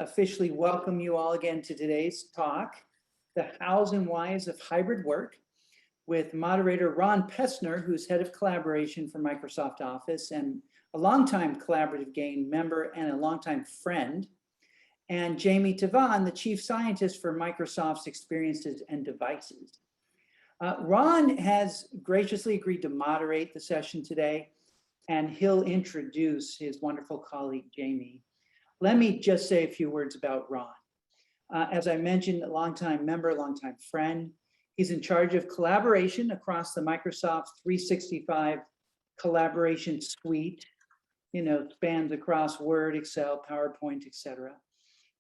officially welcome you all again to today's talk, The Hows and Whys of Hybrid Work, with moderator Ron Pessner, who's head of collaboration for Microsoft Office and a longtime Collaborative Gain member and a longtime friend, and Jaime Teevan, the chief scientist for Microsoft's Experiences and Devices. Ron has graciously agreed to moderate the session today, and he'll introduce his wonderful colleague, Jaime. Let me just say a few words about Ron. As I mentioned, a longtime member, longtime friend. He's in charge of collaboration across the Microsoft 365 collaboration suite, spans across Word, Excel, PowerPoint, etc.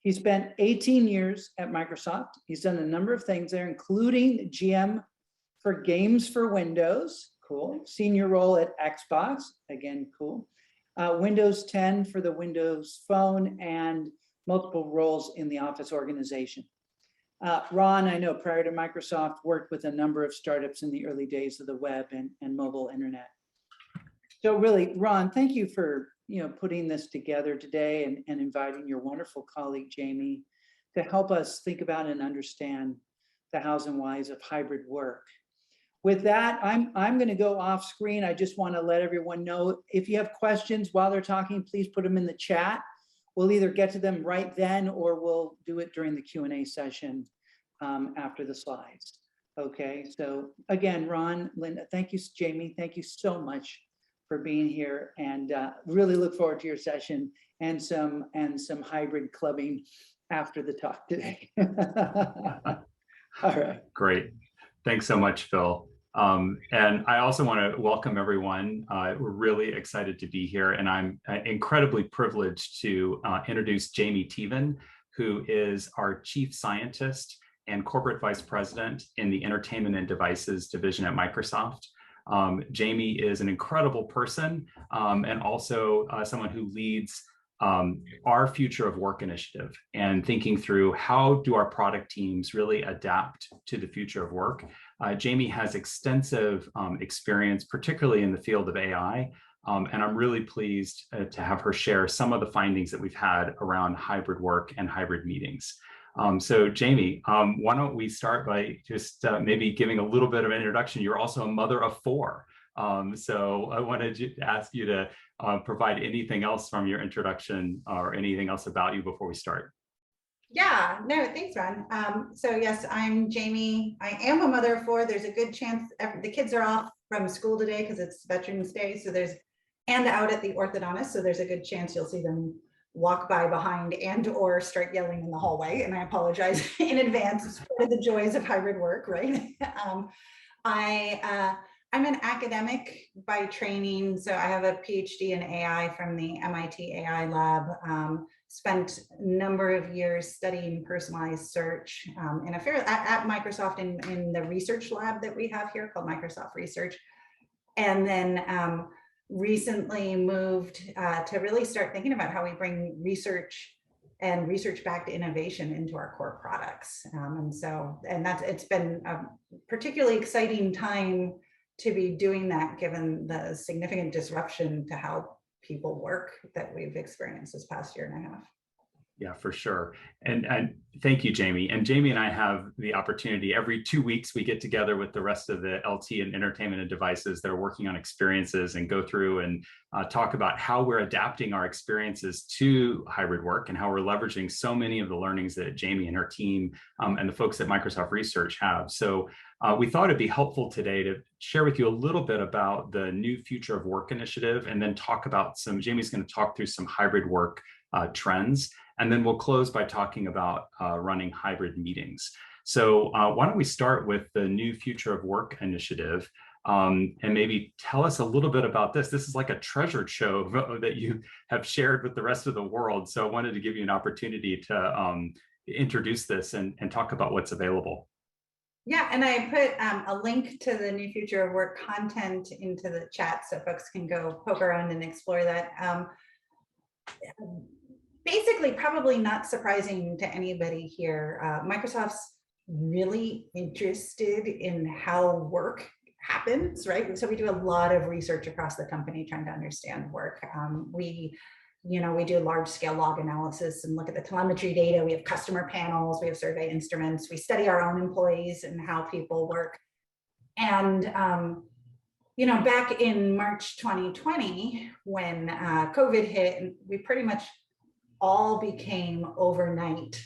He spent 18 years at Microsoft. He's done a number of things there, including GM for Games for Windows, cool. Senior role at Xbox, again, cool. Windows 10 for the Windows Phone, and multiple roles in the Office organization. Ron, I know prior to Microsoft, worked with a number of startups in the early days of the web and mobile internet. So really, Ron, thank you for putting this together today and inviting your wonderful colleague, Jaime, to help us think about and understand the hows and whys of hybrid work. With that, I'm going to go off screen. I just want to let everyone know, if you have questions while they're talking, please put them in the chat. We'll either get to them right then or we'll do it during the Q&A session after the slides. Okay, so again, Ron, Linda, thank you, Jaime, thank you so much for being here, and really look forward to your session and some hybrid clubbing after the talk today. All right. Great. Thanks so much, Phil. And I also want to welcome everyone. We're really excited to be here, and I'm incredibly privileged to introduce Jaime Teevan, who is our chief scientist and corporate vice president in the Entertainment and Devices division at Microsoft. Jaime is an incredible person and also someone who leads our Future of Work initiative and thinking through how do our product teams really adapt to the future of work. Jaime has extensive experience, particularly in the field of AI, and I'm really pleased to have her share some of the findings that we've had around hybrid work and hybrid meetings. So Jaime, why don't we start by just maybe giving a little bit of an introduction. You're also a mother of 4. So I wanted to ask you to provide anything else from your introduction or anything else about you before we start. Yeah, no, thanks, Ron. So yes, I'm Jaime. I am a mother of 4. There's a good chance the kids are off from school today because it's Veterans Day. So and out at the orthodontist. So there's a good chance you'll see them walk by behind and or start yelling in the hallway. And I apologize in advance. It's part of the joys of hybrid work, right? I'm an academic by training, so I have a PhD in AI from the MIT AI lab. Spent a number of years studying personalized search at Microsoft in the research lab that we have here called Microsoft Research. And then recently moved to really start thinking about how we bring research and research-backed innovation into our core products. It's been a particularly exciting time to be doing that, given the significant disruption to how people work that we've experienced this past year and a half. Yeah, for sure. And thank you, Jaime. And Jaime and I have the opportunity every 2 weeks, we get together with the rest of the LT and Entertainment and Devices that are working on experiences and go through and talk about how we're adapting our experiences to hybrid work and how we're leveraging so many of the learnings that Jaime and her team and the folks at Microsoft Research have. So we thought it'd be helpful today to share with you a little bit about the new Future of Work initiative, and then talk about Jaime's going to talk through some hybrid work trends. And then we'll close by talking about running hybrid meetings. So why don't we start with the new Future of Work initiative, and maybe tell us a little bit about this. This is like a treasure trove that you have shared with the rest of the world. So I wanted to give you an opportunity to introduce this and talk about what's available. Yeah, and I put a link to the new Future of Work content into the chat so folks can go poke around and explore that. Basically, probably not surprising to anybody here, Microsoft's really interested in how work happens, right? So we do a lot of research across the company trying to understand work. We we do large scale log analysis and look at the telemetry data. We have customer panels, we have survey instruments, we study our own employees and how people work. And, back in March 2020, when COVID hit, we pretty much all became overnight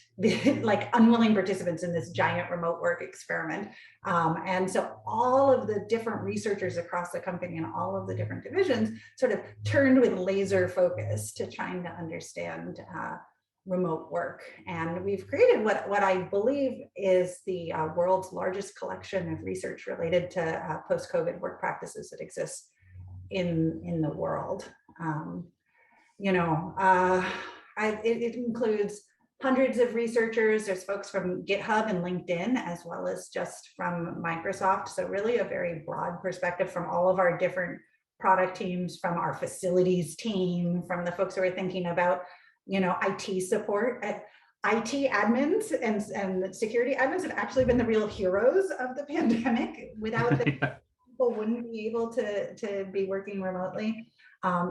like unwilling participants in this giant remote work experiment. And so all of the different researchers across the company and all of the different divisions sort of turned with laser focus to trying to understand remote work. And we've created what I believe is the world's largest collection of research related to post-COVID work practices that exists in the world. It includes hundreds of researchers. There's folks from GitHub and LinkedIn, as well as just from Microsoft. So really a very broad perspective from all of our different product teams, from our facilities team, from the folks who are thinking about, IT support. IT admins and security admins have actually been the real heroes of the pandemic. Without them, people wouldn't be able to be working remotely.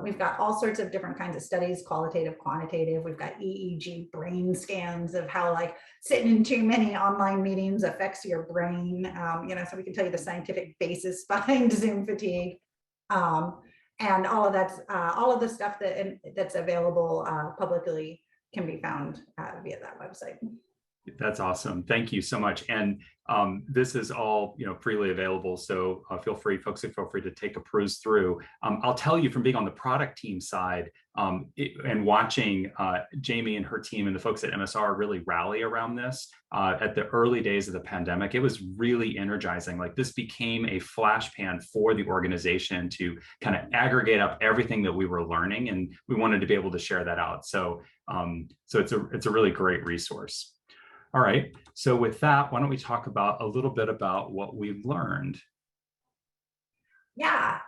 We've got all sorts of different kinds of studies, qualitative, quantitative. We've got EEG brain scans of how like sitting in too many online meetings affects your brain. So we can tell you the scientific basis behind Zoom fatigue. And all of that's all of the stuff that's available publicly can be found via that website. That's awesome. Thank you so much. And this is all freely available. So folks feel free to take a peruse through. I'll tell you from being on the product team side and watching Jaime and her team and the folks at MSR really rally around this at the early days of the pandemic. It was really energizing. Like this became a flash pan for the organization to kind of aggregate up everything that we were learning, and we wanted to be able to share that out. So it's a really great resource. All right, so with that, why don't we talk about a little bit about what we've learned? Yeah,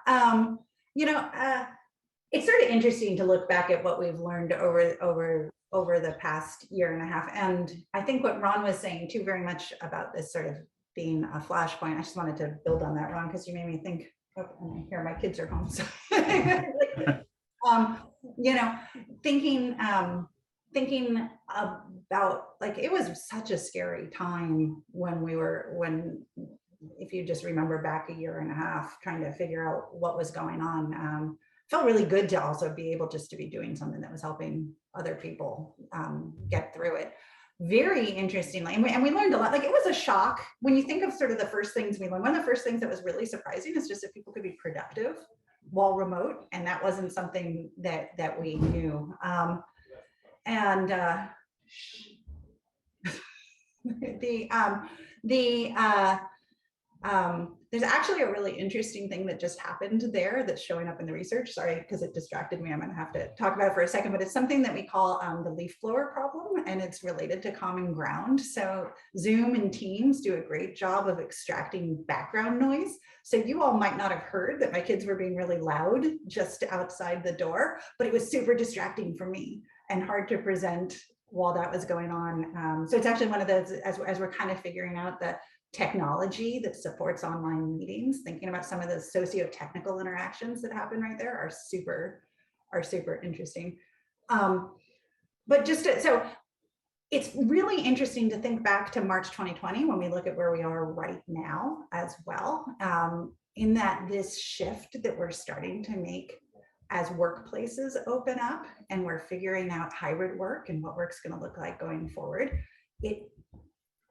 it's sort of interesting to look back at what we've learned over the past year and a half. And I think what Ron was saying too, very much about this sort of being a flashpoint. I just wanted to build on that, Ron, because you made me think, oh, and I hear my kids are home. So, thinking about, like, it was such a scary time when if you just remember back a year and a half trying to figure out what was going on. Felt really good to also be able just to be doing something that was helping other people get through it. Very interestingly, and we learned a lot. Like, it was a shock when you think of sort of the first things we learned. One of the first things that was really surprising is just that people could be productive while remote, and that wasn't something that we knew. There's actually a really interesting thing that just happened there that's showing up in the research. Sorry, because it distracted me. I'm going to have to talk about it for a second, but it's something that we call the leaf blower problem, and it's related to common ground. So Zoom and Teams do a great job of extracting background noise. So you all might not have heard that my kids were being really loud just outside the door, but it was super distracting for me and hard to present while that was going on. So it's actually one of those, as we're kind of figuring out the technology that supports online meetings, thinking about some of the socio-technical interactions that happen right there are super interesting. But so it's really interesting to think back to March 2020 when we look at where we are right now as well, in that this shift that we're starting to make as workplaces open up and we're figuring out hybrid work and what work's going to look like going forward. It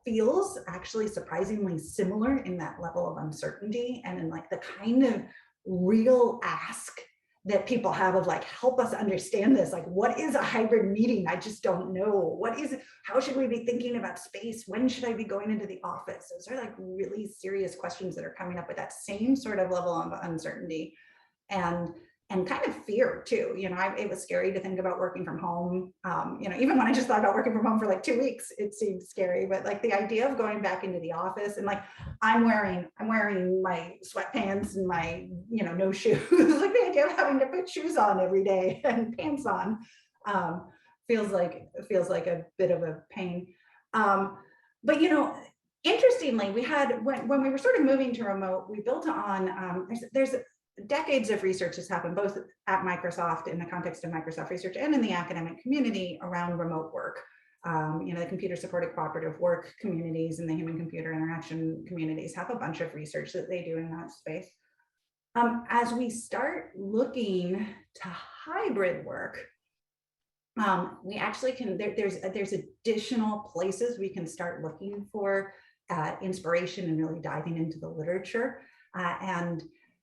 feels actually surprisingly similar in that level of uncertainty and in like the kind of real ask that people have of like, help us understand this. Like, what is a hybrid meeting? I just don't know. What is it? How should we be thinking about space? When should I be going into the office? Those are like really serious questions that are coming up with that same sort of level of uncertainty and kind of fear too. It was scary to think about working from home. Even when I just thought about working from home for like 2 weeks, it seemed scary. But like the idea of going back into the office and like I'm wearing my sweatpants and my no shoes. Like the idea of having to put shoes on every day and pants on feels like a bit of a pain. But interestingly, we had when we were sort of moving to remote, we built on there's decades of research has happened both at Microsoft in the context of Microsoft research and in the academic community around remote work. The computer supported cooperative work communities and the human computer interaction communities have a bunch of research that they do in that space. As we start looking to hybrid work, we actually can, there's additional places we can start looking for inspiration and really diving into the literature. And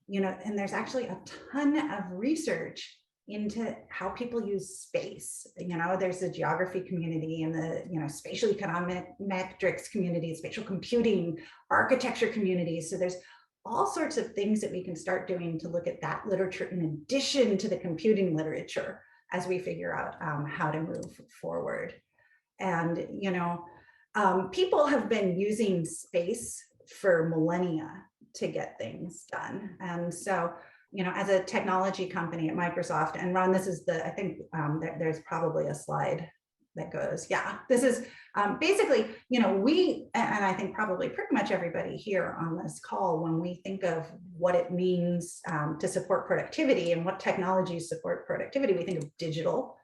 there's actually a ton of research into how people use space. There's the geography community and the spatial econometrics community, spatial computing, architecture communities. So there's all sorts of things that we can start doing to look at that literature in addition to the computing literature as we figure out how to move forward. And people have been using space for millennia to get things done. And so as a technology company at Microsoft, and Ron, this is I think there's probably a slide that goes, yeah, this is basically, we, and I think probably pretty much everybody here on this call, when we think of what it means to support productivity and what technologies support productivity, we think of digital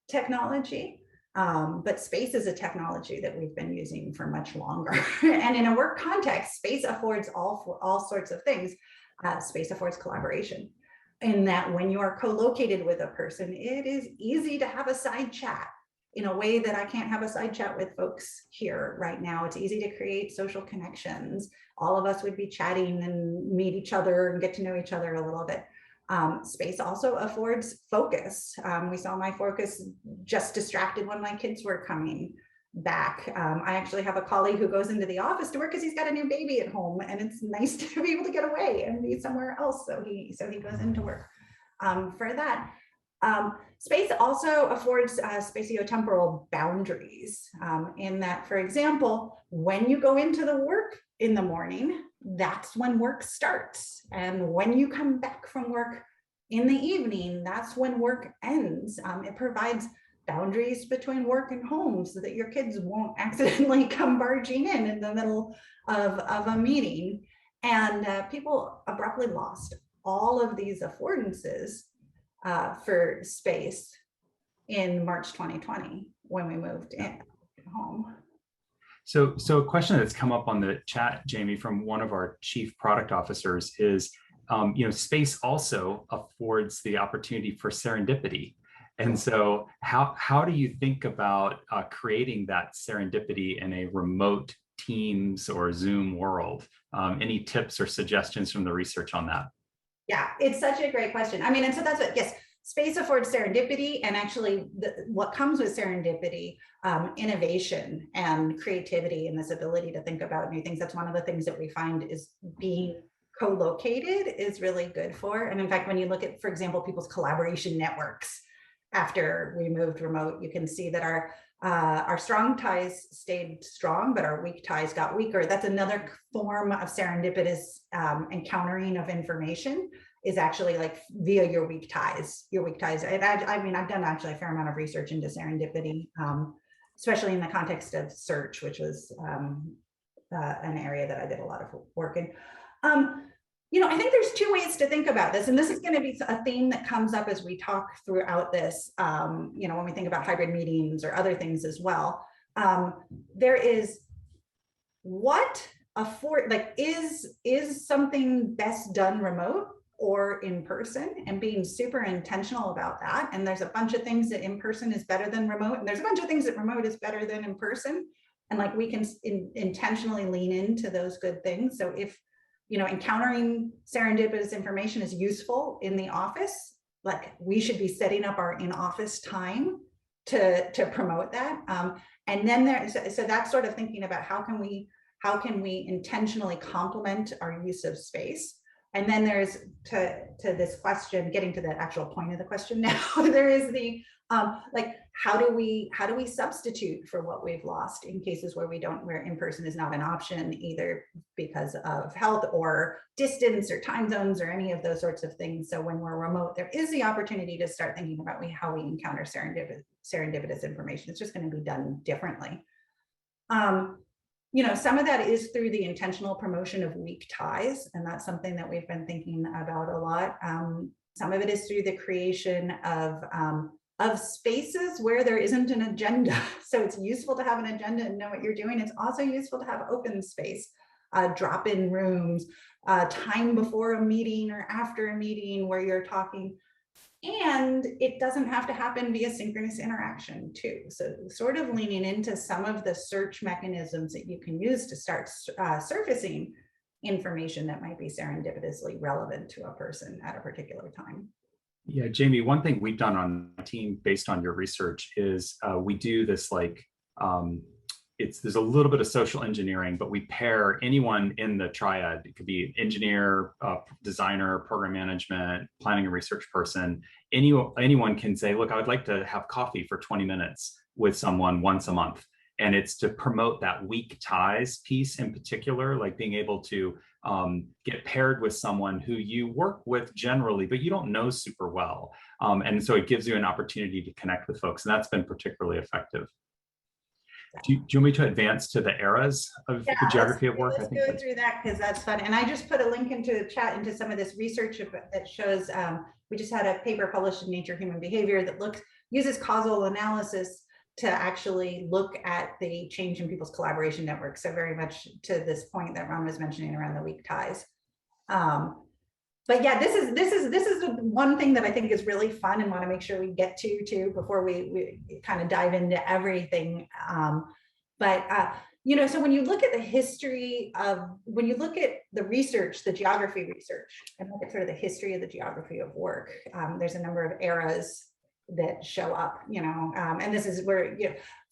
technology, but space is a technology that we've been using for much longer. And in a work context, space affords all sorts of things. Space affords collaboration in that when you are co-located with a person, it is easy to have a side chat in a way that I can't have a side chat with folks here right now. It's easy to create social connections. All of us would be chatting and meet each other and get to know each other a little bit. Space also affords focus. We saw my focus just distracted when my kids were coming back. I actually have a colleague who goes into the office to work because he's got a new baby at home, and it's nice to be able to get away and be somewhere else. So he goes into work for that. Space also affords spatiotemporal boundaries in that, for example, when you go into the work in the morning, that's when work starts. And when you come back from work in the evening, that's when work ends. It provides boundaries between work and home so that your kids won't accidentally come barging in the middle of a meeting. And people abruptly lost all of these affordances for space in March 2020 when we moved in home. So a question that's come up on the chat, Jamie, from one of our chief product officers is, space also affords the opportunity for serendipity. And so how do you think about creating that serendipity in a remote Teams or Zoom world? Any tips or suggestions from the research on that? Yeah, it's such a great question. I mean, and so that's what, yes, space affords serendipity, and actually what comes with serendipity, innovation and creativity and this ability to think about new things. That's one of the things that we find is being co-located is really good for. And in fact, when you look at, for example, people's collaboration networks, after we moved remote, you can see that our strong ties stayed strong, but our weak ties got weaker. That's another form of serendipitous encountering of information, is actually like via your weak ties. I mean, I've done actually a fair amount of research into serendipity, especially in the context of search, which was an area that I did a lot of work in. I think there's two ways to think about this, and this is going to be a theme that comes up as we talk throughout this, when we think about hybrid meetings or other things as well. There is is something best done remote or in person, and being super intentional about that. And there's a bunch of things that in person is better than remote, and there's a bunch of things that remote is better than in person. And like we can intentionally lean into those good things. So if encountering serendipitous information is useful in the office, like we should be setting up our in-office time to promote that. And then so that's sort of thinking about how can we intentionally complement our use of space. And then there's to this question, getting to the actual point of the question now, there is the how do we substitute for what we've lost in cases where where in-person is not an option, either because of health or distance or time zones or any of those sorts of things. So when we're remote, there is the opportunity to start thinking about how we encounter serendipitous information. It's just going to be done differently. some of that is through the intentional promotion of weak ties, and that's something that we've been thinking about a lot. Some of it is through the creation of spaces where there isn't an agenda. So it's useful to have an agenda and know what you're doing. It's also useful to have open space, drop-in rooms, time before a meeting or after a meeting where you're talking. And it doesn't have to happen via synchronous interaction too. So sort of leaning into some of the search mechanisms that you can use to start surfacing information that might be serendipitously relevant to a person at a particular time. Yeah, Jamie, one thing we've done on my team based on your research is we do this like, there's a little bit of social engineering, but we pair anyone in the triad. It could be engineer, designer, program management, planning and research person. Anyone can say, look, I would like to have coffee for 20 minutes with someone once a month. And it's to promote that weak ties piece in particular, like being able to get paired with someone who you work with generally, but you don't know super well. And so it gives you an opportunity to connect with folks. And that's been particularly effective. Do you want me to advance to the eras of the geography of work? Let's go through that because that's fun. And I just put a link into the chat into some of this research that shows, we just had a paper published in Nature Human Behavior that uses causal analysis to actually look at the change in people's collaboration networks. So very much to this point that Ron was mentioning around the weak ties. But yeah, this is the one thing that I think is really fun and want to make sure we get to too before we kind of dive into everything. So when you look at the history of, when you look at the research, the geography research, and look at sort of the history of the geography of work, there's a number of eras that show up, and this is where,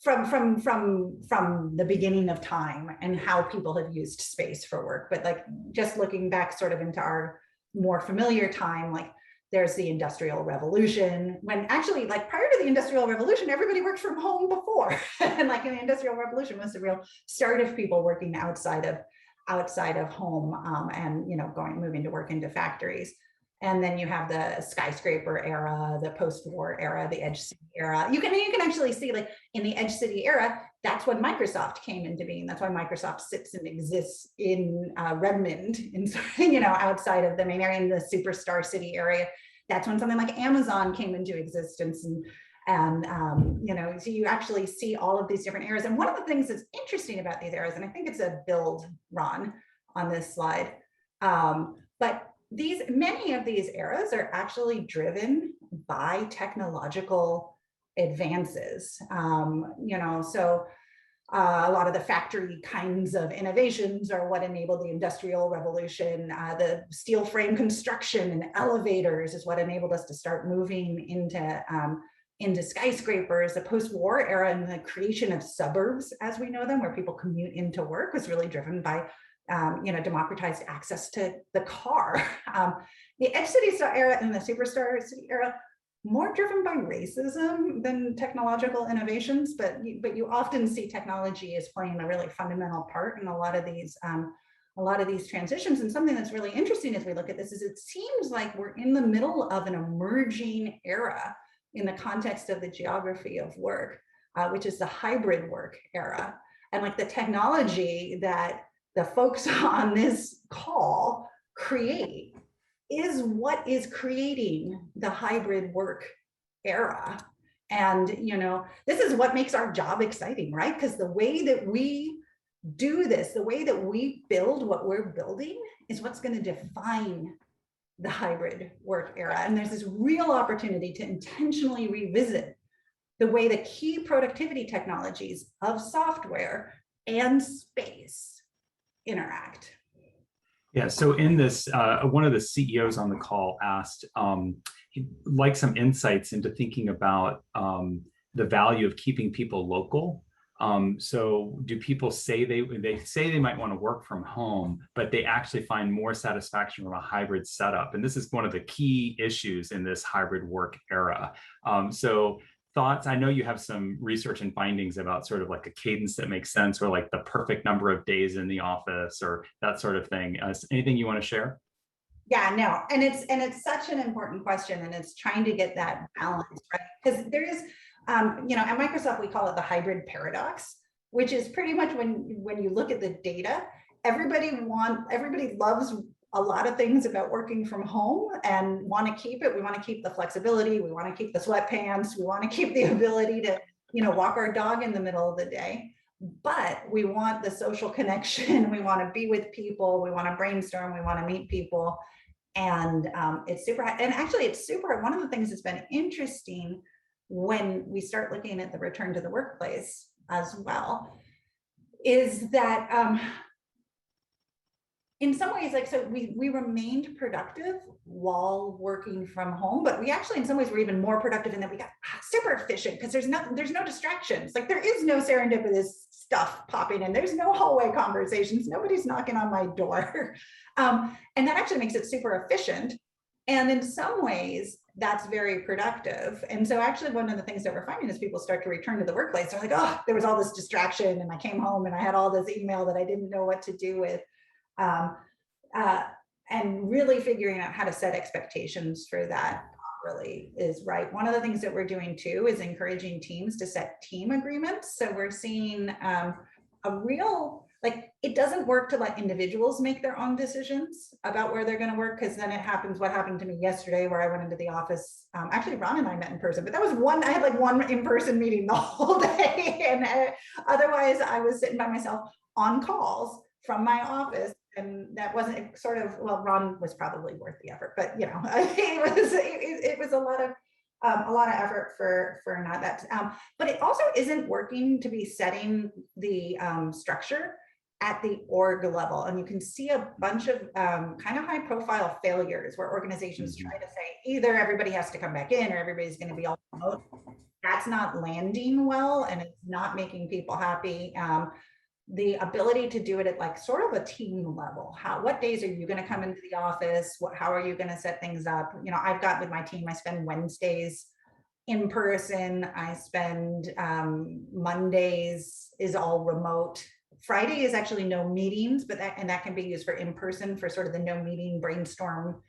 from the beginning of time and how people have used space for work. But like just looking back sort of into our more familiar time, like there's the Industrial Revolution, when actually, like prior to the Industrial Revolution, everybody worked from home before. And like in the Industrial Revolution was the real start of people working outside of home, and moving to work into factories. And then you have the skyscraper era, the post-war era, the edge city era. You can actually see, like in the edge city era, that's when Microsoft came into being. That's why Microsoft sits and exists in Redmond, outside of the main area, in the superstar city area. That's when something like Amazon came into existence, and so you actually see all of these different eras. And one of the things that's interesting about these eras, and I think it's a build, Ron, on this slide, but many of these eras are actually driven by technological advances. So a lot of the factory kinds of innovations are what enabled the Industrial Revolution. The steel frame construction and elevators is what enabled us to start moving into skyscrapers. The post-war era and the creation of suburbs, as we know them, where people commute into work, was really driven by democratized access to the car. The edge city era and the superstar city era, more driven by racism than technological innovations, but you often see technology as playing a really fundamental part in a lot of these transitions. And something that's really interesting as we look at this is it seems like we're in the middle of an emerging era in the context of the geography of work, which is the hybrid work era. And like the technology that the folks on this call create is what is creating the hybrid work era. And, this is what makes our job exciting, right? Because the way that we do this, the way that we build what we're building is what's going to define the hybrid work era. And there's this real opportunity to intentionally revisit the way the key productivity technologies of software and space interact. Yeah, so in this, one of the CEOs on the call asked, he'd like some insights into thinking about the value of keeping people local. So do people say they say they might want to work from home, but they actually find more satisfaction from a hybrid setup? And this is one of the key issues in this hybrid work era. So thoughts? I know you have some research and findings about sort of like a cadence that makes sense, or like the perfect number of days in the office, or that sort of thing. Anything you want to share? Yeah, no, and it's such an important question, and it's trying to get that balance, right? Because there is, at Microsoft we call it the hybrid paradox. which is pretty much when you look at the data, everybody loves a lot of things about working from home and want to keep it. We want to keep the flexibility. We want to keep the sweatpants. We want to keep the ability to, walk our dog in the middle of the day. But we want the social connection. We want to be with people. We want to brainstorm. We want to meet people. And it's super, and actually it's super, one of the things that's been interesting when we start looking at the return to the workplace as well, is that in some ways, so we remained productive while working from home, but we actually in some ways were even more productive in that we got super efficient because there's no distractions. Like there is no serendipitous stuff popping in. There's no hallway conversations. Nobody's knocking on my door. And that actually makes it super efficient. And in some ways, that's very productive. And so actually one of the things that we're finding is people start to return to the workplace. They're like, oh, there was all this distraction and I came home and I had all this email that I didn't know what to do with. And really figuring out how to set expectations for that really is right. One of the things that we're doing too is encouraging teams to set team agreements. So we're seeing a real, it doesn't work to let individuals make their own decisions about where they're going to work, because then it happens what happened to me yesterday where I went into the office. Actually, Ron and I met in person, but that was I had one in-person meeting the whole day. And otherwise I was sitting by myself on calls from my office. And that wasn't well, Ron was probably worth the effort, but it was a lot of effort for not that. But it also isn't working to be setting the structure at the org level. And you can see a bunch of kind of high profile failures where organizations try to say either everybody has to come back in or everybody's going to be all remote. That's not landing well, and it's not making people happy. The ability to do it at sort of a team level. What days are you going to come into the office? How are you going to set things up? I've got with my team, I spend Wednesdays in person. I spend Mondays is all remote. Friday is actually no meetings, but that can be used for in person for sort of the no meeting brainstorm,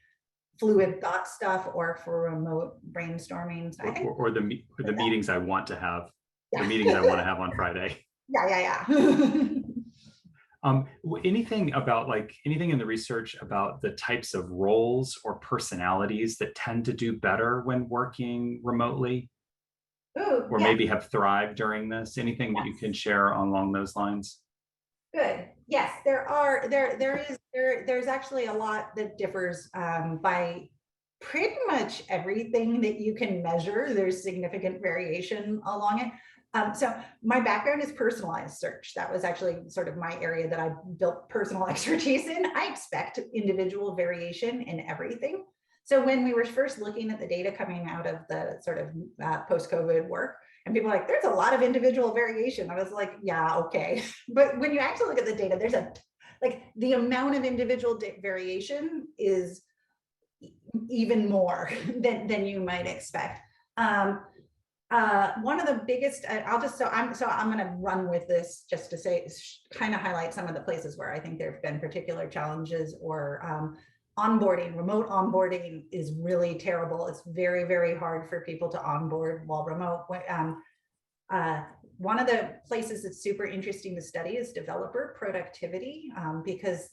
fluid thought stuff, or for remote brainstorming. So or the meetings I want to have, the meetings I want to have on Friday. Yeah. Anything about anything in the research about the types of roles or personalities that tend to do better when working remotely? Or maybe have thrived during this? Anything that you can share along those lines? Good. Yes, there's actually a lot that differs by pretty much everything that you can measure. There's significant variation along it. So my background is personalized search. That was actually sort of my area that I built personal expertise in. I expect individual variation in everything. So when we were first looking at the data coming out of the sort of post-COVID work, and people were like, there's a lot of individual variation. I was like, yeah, okay. But when you actually look at the data, there's the amount of individual variation is even more than you might expect. One of the biggest, I'm going to run with this just to say, kind of highlight some of the places where I think there have been particular challenges or onboarding. Remote onboarding is really terrible. It's very, very hard for people to onboard while remote. One of the places that's super interesting to study is developer productivity, because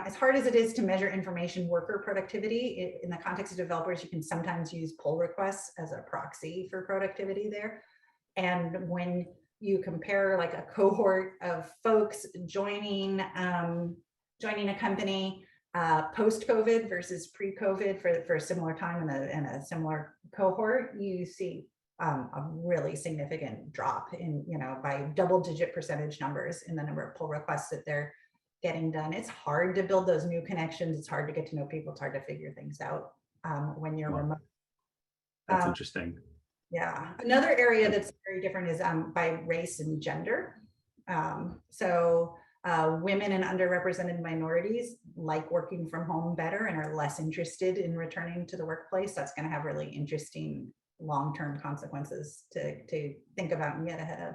as hard as it is to measure information worker productivity, in the context of developers, you can sometimes use pull requests as a proxy for productivity there. And when you compare a cohort of folks joining a company post-COVID versus pre-COVID for a similar time in a similar cohort, you see a really significant drop in, by double-digit percentage numbers in the number of pull requests that they're getting done. It's hard to build those new connections. It's hard to get to know people. It's hard to figure things out when you're remote. That's interesting. Yeah. Another area that's very different is by race and gender. So women and underrepresented minorities like working from home better and are less interested in returning to the workplace. That's going to have really interesting long-term consequences to think about and get ahead of.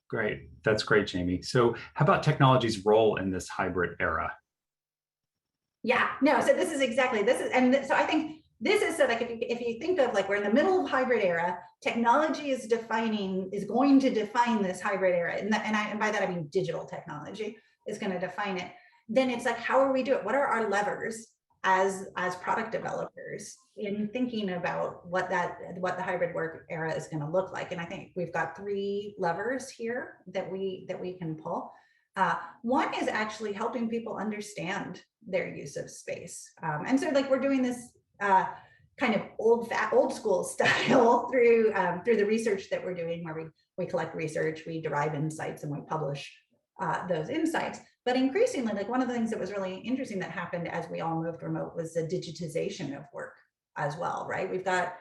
Great. That's great, Jaime. So how about technology's role in this hybrid era? Yeah, no, so this is, and so I think this is so like if you think of like we're in the middle of hybrid era, technology is going to define this hybrid era, and by that I mean digital technology is going to define it. Then it's like, how are we doing? What are our levers as product developers in thinking about what the hybrid work era is going to look like? And I think we've got 3 levers here that we can pull. One is actually helping people understand their use of space, and so like we're doing this kind of old school style through the research that we're doing, where we collect research, we derive insights, and we publish those insights. But increasingly, like one of the things that was really interesting that happened as we all moved remote was the digitization of work as well, right? We've got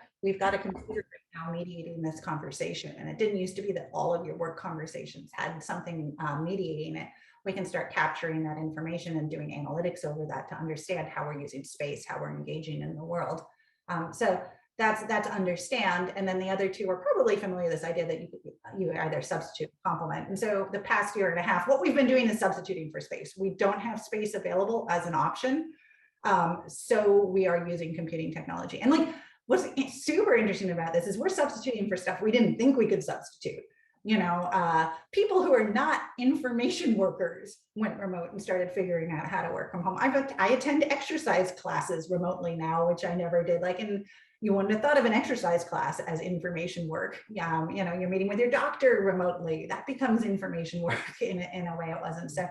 a computer right now mediating this conversation, and it didn't used to be that all of your work conversations had something mediating it. We can start capturing that information and doing analytics over that to understand how we're using space, how we're engaging in the world. So that's understand. And then the other 2 are probably familiar with this idea that you either substitute or complement. And so the past year and a half, what we've been doing is substituting for space. We don't have space available as an option. So we are using computing technology. And like what's super interesting about this is we're substituting for stuff we didn't think we could substitute. You know, people who are not information workers went remote and started figuring out how to work from home. I attend exercise classes remotely now, which I never did. Like, and you wouldn't have thought of an exercise class as information work. You know, you're meeting with your doctor remotely. That becomes information work in a way it wasn't. So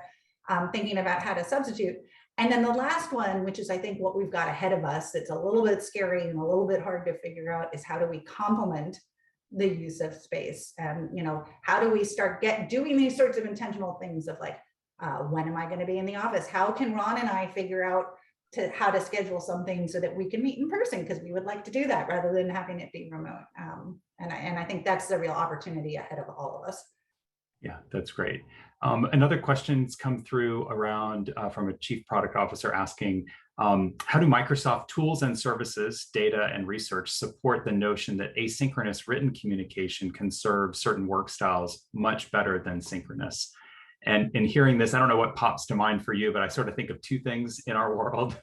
thinking about how to substitute. And then the last one, which is I think what we've got ahead of us, that's a little bit scary and a little bit hard to figure out, is how do we complement the use of space? And, you know, how do we start doing these sorts of intentional things of like, when am I going to be in the office? How can Ron and I figure out how to schedule something so that we can meet in person? Because we would like to do that rather than having it be remote. And I think that's the real opportunity ahead of all of us. Yeah, that's great. Another question's come through around from a chief product officer asking, how do Microsoft tools and services, data and research support the notion that asynchronous written communication can serve certain work styles much better than synchronous? And in hearing this, I don't know what pops to mind for you, but I sort of think of 2 things in our world.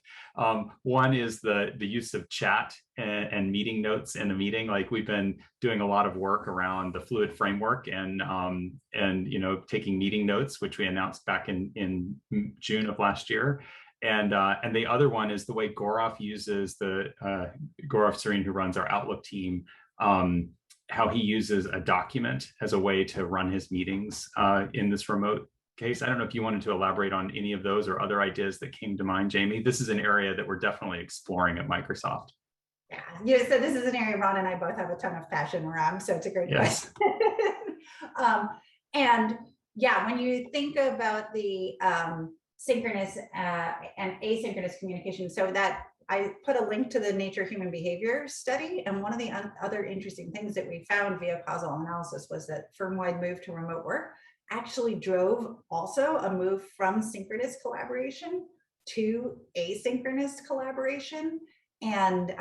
One is the use of chat and meeting notes in a meeting. Like we've been doing a lot of work around the fluid framework and you know, taking meeting notes, which we announced back in June of last year. And the other one is the way Gaurav uses Gaurav Sareen, who runs our Outlook team, how he uses a document as a way to run his meetings in this remote case. I don't know if you wanted to elaborate on any of those or other ideas that came to mind, Jamie. This is an area that we're definitely exploring at Microsoft. Yeah, so this is an area Ron and I both have a ton of passion around, so it's a great question. And yeah, when you think about the synchronous and asynchronous communication, so that I put a link to the Nature Human Behavior study, and one of the other interesting things that we found via causal analysis was that firm-wide move to remote work actually drove also a move from synchronous collaboration to asynchronous collaboration, and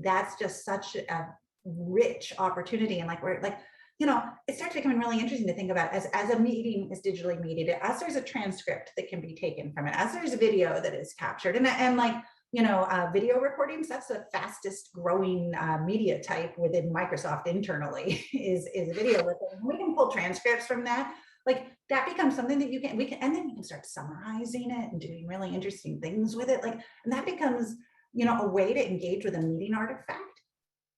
that's just such a rich opportunity. And like we're like, you know, it starts becoming really interesting to think about as a meeting is digitally mediated, as there's a transcript that can be taken from it, as there's a video that is captured, and like, you know, video recordings, that's the fastest growing media type within Microsoft internally is video recording. We can pull transcripts from that. Like that becomes something that we can, and then you can start summarizing it and doing really interesting things with it. Like, and that becomes, you know, a way to engage with a meeting artifact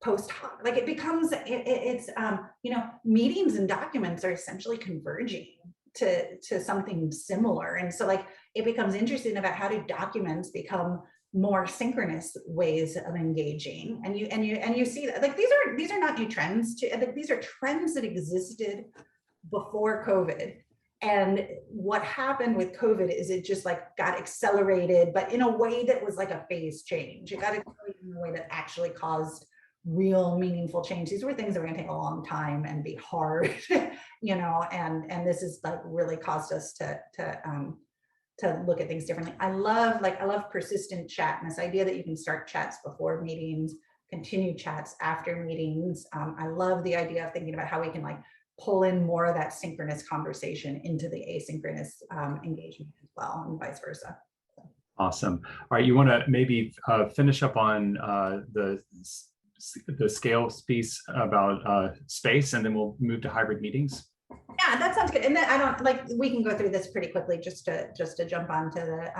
post hoc. Like it becomes, it's you know, meetings and documents are essentially converging to something similar. And so like, it becomes interesting about how do documents become more synchronous ways of engaging, and you see that like these are not new trends. These are trends that existed before COVID, and what happened with COVID is it just like got accelerated, but in a way that was like a phase change. It got accelerated in a way that actually caused real meaningful change. These were things that were going to take a long time and be hard, you know, and this is like really caused us to look at things differently. I love persistent chat, and this idea that you can start chats before meetings, continue chats after meetings. I love the idea of thinking about how we can like pull in more of that synchronous conversation into the asynchronous engagement as well, and vice versa. Awesome. All right, you want to maybe finish up on the scale piece about space, and then we'll move to hybrid meetings. Yeah, that sounds good. And then I don't like, we can go through this pretty quickly just to jump onto the,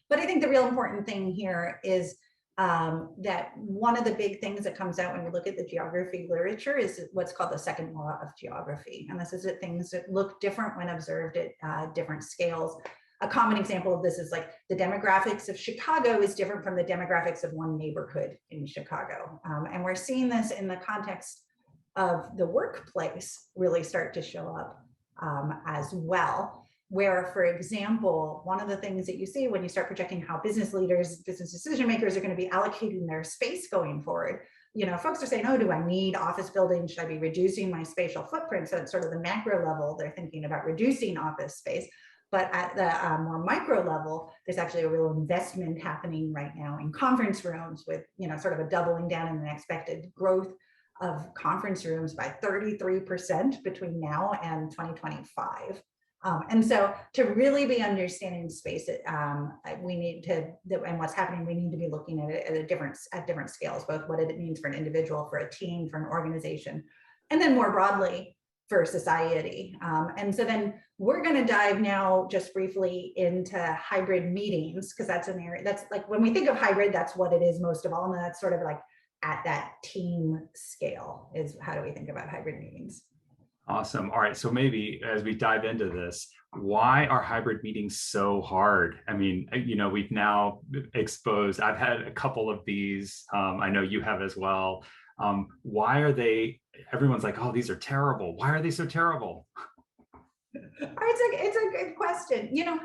but I think the real important thing here is that one of the big things that comes out when you look at the geography literature is what's called the second law of geography. And this is that things that look different when observed at different scales. A common example of this is like the demographics of Chicago is different from the demographics of one neighborhood in Chicago. And we're seeing this in the context of the workplace really start to show up as well. Where, for example, one of the things that you see when you start projecting how business leaders, business decision makers are going to be allocating their space going forward, you know, folks are saying, oh, do I need office buildings? Should I be reducing my spatial footprint? So it's sort of the macro level, they're thinking about reducing office space. But at the more micro level, there's actually a real investment happening right now in conference rooms with, you know, sort of a doubling down in the expected growth of conference rooms by 33% between now and 2025. And so to really be understanding space, we need to, and what's happening, we need to be looking at it at different scales, both what it means for an individual, for a team, for an organization, and then more broadly for society. And so then we're going to dive now just briefly into hybrid meetings, because that's an area that's like, when we think of hybrid, that's what it is most of all. And that's sort of like at that team scale is how do we think about hybrid meetings? Awesome. All right. So maybe as we dive into this, why are hybrid meetings so hard? I mean, you know, we've now exposed, I've had a couple of these. I know you have as well. Why are they, everyone's like, oh, these are terrible. Why are they so terrible? It's a good question. You know,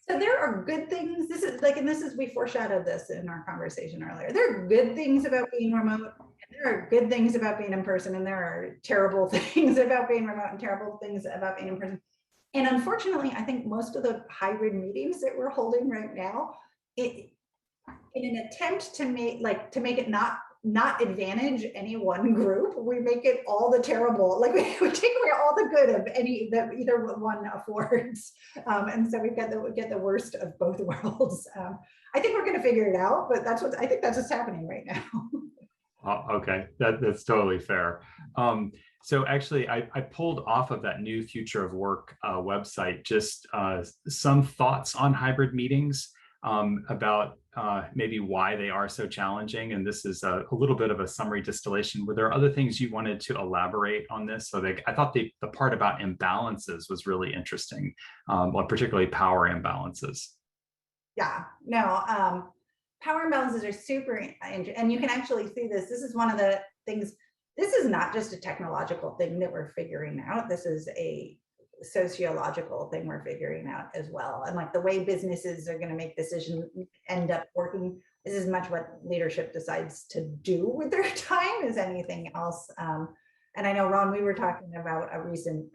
so there are good things. This is like, and this is, we foreshadowed this in our conversation earlier. There are good things about being remote, and there are good things about being in person, and there are terrible things about being remote and terrible things about being in person. And unfortunately, I think most of the hybrid meetings that we're holding right now, in an attempt to make it not advantage any one group, we make it all the terrible, like we take away all the good of any that either one affords. And so we get the worst of both worlds. I think we're going to figure it out, but I think that's what's happening right now. Okay, that's totally fair. So actually, I pulled off of that new Future of Work website just some thoughts on hybrid meetings, about maybe why they are so challenging. And this is a little bit of a summary distillation. Were there other things you wanted to elaborate on this? So I thought the part about imbalances was really interesting, particularly power imbalances. Yeah, no, power imbalances are super interesting. And you can actually see this. This is one of the things, this is not just a technological thing that we're figuring out. This is a sociological thing we're figuring out as well. And like the way businesses are going to make decisions end up working is as much what leadership decides to do with their time as anything else. And I know, Ron, we were talking about a recent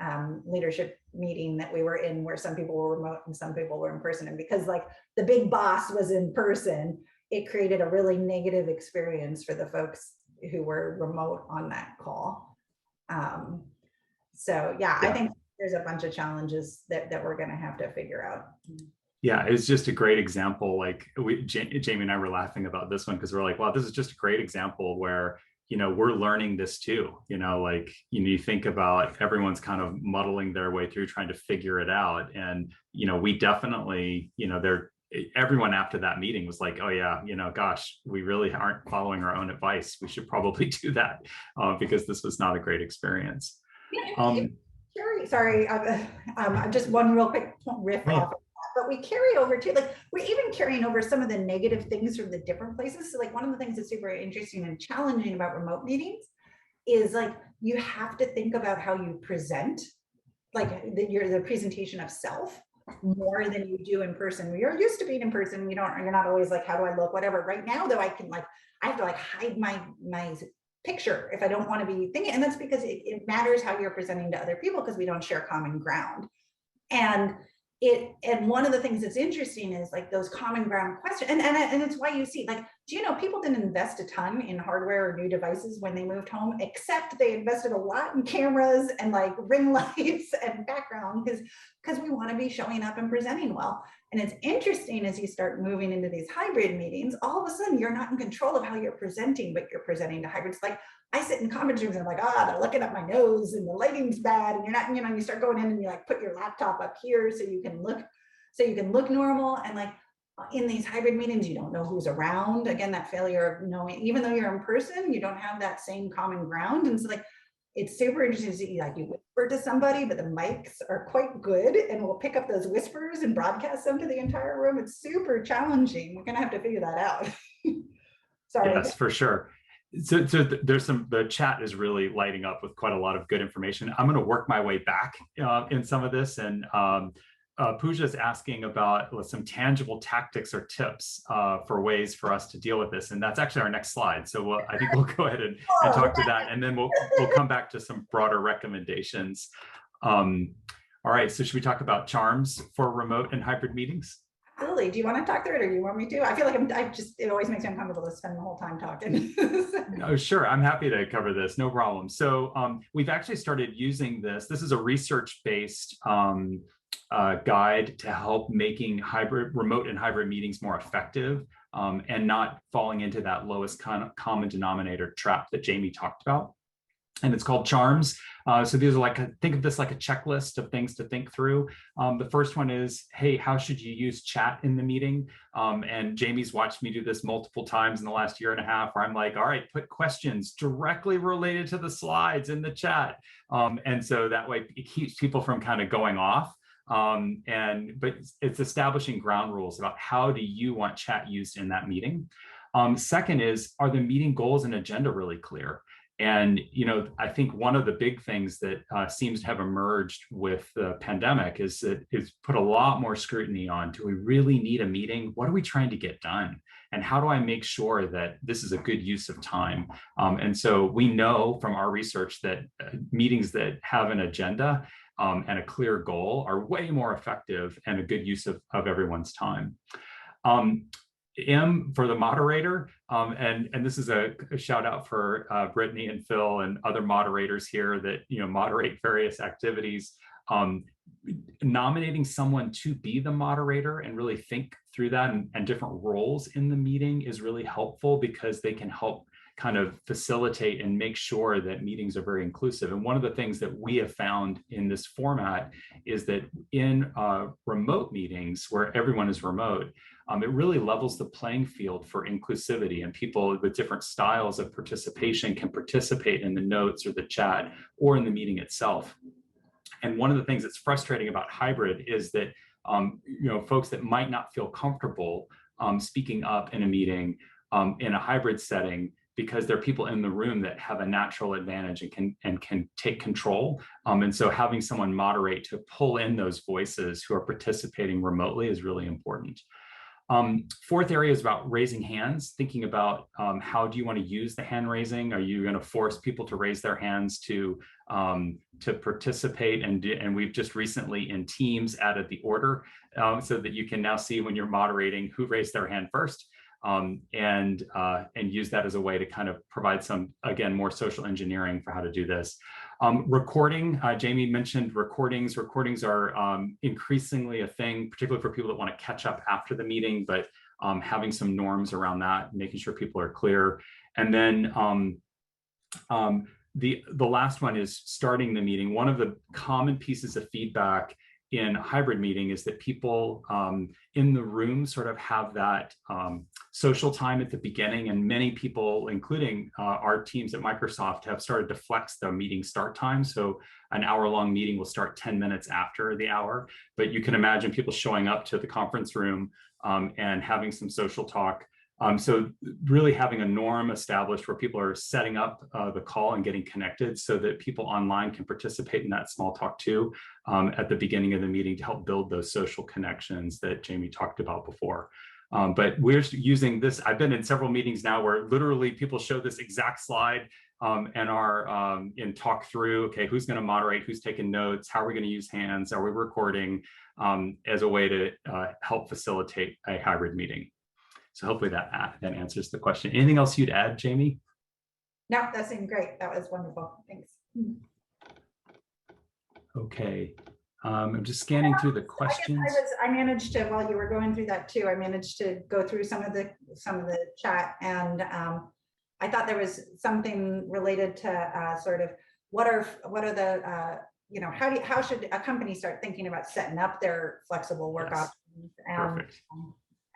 leadership meeting that we were in where some people were remote and some people were in person. And because like the big boss was in person, it created a really negative experience for the folks who were remote on that call. So yeah, I think there's a bunch of challenges that we're going to have to figure out. Yeah, it's just a great example. Like Jamie and I were laughing about this one because we're like, wow, this is just a great example where, you know, we're learning this too. You know, like, you know, you think about everyone's kind of muddling their way through trying to figure it out. And, you know, we definitely, you know, everyone after that meeting was like, oh yeah, you know, gosh, we really aren't following our own advice. We should probably do that because this was not a great experience. Sorry, just one real quick riff off of that, but we carry over too, like we're even carrying over some of the negative things from the different places. So like one of the things that's super interesting and challenging about remote meetings is like, you have to think about how you present, like the presentation of self more than you do in person. You're used to being in person. You're not always like, how do I look, whatever. Right now though, I have to like hide my picture if I don't want to be thinking. And that's because it matters how you're presenting to other people because we don't share common ground. And one of the things that's interesting is like those common ground questions. And it's why you see like do you know people didn't invest a ton in hardware or new devices when they moved home, except they invested a lot in cameras and like ring lights and background because we want to be showing up and presenting well. And it's interesting as you start moving into these hybrid meetings, all of a sudden you're not in control of how you're presenting, but you're presenting to hybrids. Like I sit in conference rooms and I'm like, they're looking at my nose and the lighting's bad. And you're not, you start going in and you like put your laptop up here so you can look normal. And like, in these hybrid meetings, you don't know who's around. Again, that failure of knowing, even though you're in person, you don't have that same common ground. And so like, it's super interesting to see, like you whisper to somebody, but the mics are quite good and we'll pick up those whispers and broadcast them to the entire room. It's super challenging. We're gonna have to figure that out. Sorry. Yes, for sure. So the chat is really lighting up with quite a lot of good information. I'm going to work my way back in some of this, and Pooja is asking about some tangible tactics or tips for ways for us to deal with this, and that's actually our next slide. So I think we'll go ahead and talk to that, and then we'll come back to some broader recommendations. All right, so should we talk about charms for remote and hybrid meetings? Absolutely. Do you want to talk through it, or do you want me to? I feel like it always makes me uncomfortable to spend the whole time talking. No, sure. I'm happy to cover this. No problem. So we've actually started using this. This is a research-based guide to help making remote and hybrid meetings more effective and not falling into that lowest common denominator trap that Jaime talked about. And it's called charms. So these are think of this like a checklist of things to think through. The first one is, hey, how should you use chat in the meeting? And Jamie's watched me do this multiple times in the last year and a half, where I'm like, all right, put questions directly related to the slides in the chat. And so that way it keeps people from kind of going off. But it's establishing ground rules about how do you want chat used in that meeting. Second is, are the meeting goals and agenda really clear? And, I think one of the big things that seems to have emerged with the pandemic is that it's put a lot more scrutiny on, do we really need a meeting? What are we trying to get done? And how do I make sure that this is a good use of time? And so we know from our research that meetings that have an agenda and a clear goal are way more effective and a good use of everyone's time. M for the moderator, and this is a shout out for Brittany and Phil and other moderators here that moderate various activities. Nominating someone to be the moderator and really think through that and different roles in the meeting is really helpful, because they can help kind of facilitate and make sure that meetings are very inclusive. And one of the things that we have found in this format is that in remote meetings where everyone is remote, it really levels the playing field for inclusivity, and people with different styles of participation can participate in the notes or the chat or in the meeting itself. And one of the things that's frustrating about hybrid is that folks that might not feel comfortable speaking up in a meeting in a hybrid setting, because there are people in the room that have a natural advantage and can take control. And so having someone moderate to pull in those voices who are participating remotely is really important. Fourth area is about raising hands, thinking about how do you want to use the hand raising? Are you going to force people to raise their hands to participate? And we've just recently in Teams added the order so that you can now see when you're moderating who raised their hand first. And use that as a way to kind of provide some, again, more social engineering for how to do this. Recording, Jaime mentioned recordings. Recordings are increasingly a thing, particularly for people that want to catch up after the meeting, but having some norms around that, making sure people are clear. And then the last one is starting the meeting. One of the common pieces of feedback in a hybrid meeting is that people in the room sort of have that social time at the beginning, and many people, including our teams at Microsoft, have started to flex the meeting start time. So an hour-long meeting will start 10 minutes after the hour, but you can imagine people showing up to the conference room and having some social talk. So really having a norm established where people are setting up the call and getting connected so that people online can participate in that small talk too at the beginning of the meeting to help build those social connections that Jaime talked about before. But we're using this. I've been in several meetings now where literally people show this exact slide and are in talk through, okay, who's going to moderate, who's taking notes, how are we going to use hands, are we recording, as a way to help facilitate a hybrid meeting. So hopefully that answers the question. Anything else you'd add, Jamie? No, that seemed great. That was wonderful. Thanks. Okay. I'm just scanning through the questions. I managed to, while you were going through that too, I managed to go through some of the chat, and I thought there was something related to sort of what are the you know, how should a company start thinking about setting up their flexible work Yes. options, Perfect.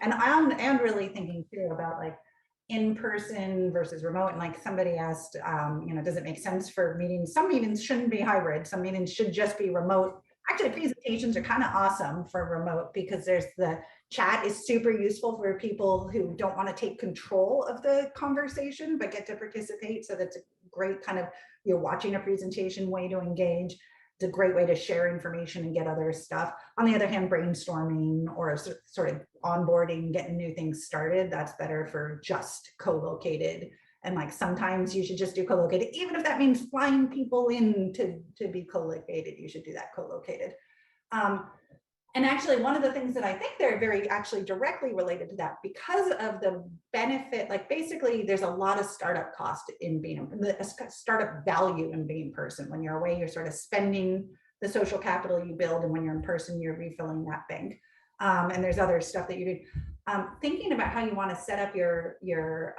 and really thinking too about like in-person versus remote. And like somebody asked, you know, does it make sense for meetings? Some meetings shouldn't be hybrid. Some meetings should just be remote. Actually, presentations are kind of awesome for remote because there's the chat is super useful for people who don't want to take control of the conversation, but get to participate. So that's a great kind of, you're watching a presentation way to engage. It's a great way to share information and get other stuff. On the other hand, brainstorming or sort of onboarding, getting new things started, that's better for just co-located. And like sometimes you should just do co-located, even if that means flying people in to be co-located, you should do that co-located. And actually, one of the things that I think they're very actually directly related to that because of the benefit, like basically there's a lot of startup cost in being, the startup value in being in person. When you're away, you're sort of spending the social capital you build, and when you're in person, you're refilling that bank. And there's other stuff that you do. Thinking about how you want to set up your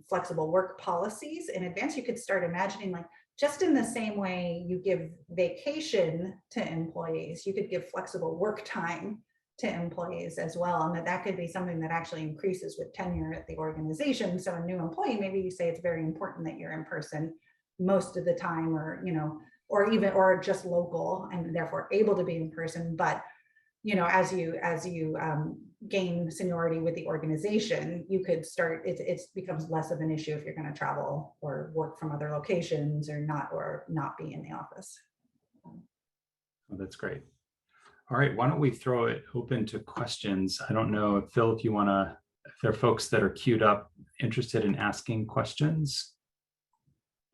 flexible work policies in advance, you could start imagining like, just in the same way you give vacation to employees, you could give flexible work time to employees as well. And that could be something that actually increases with tenure at the organization. So a new employee, maybe you say it's very important that you're in person most of the time, or, you know, or just local and therefore able to be in person. But, you know, as you gain seniority with the organization, you could start, it becomes less of an issue if you're going to travel or work from other locations or not be in the office. Oh, that's great. All right, why don't we throw it open to questions? I don't know, Phil, if you want to, if there are folks that are queued up interested in asking questions.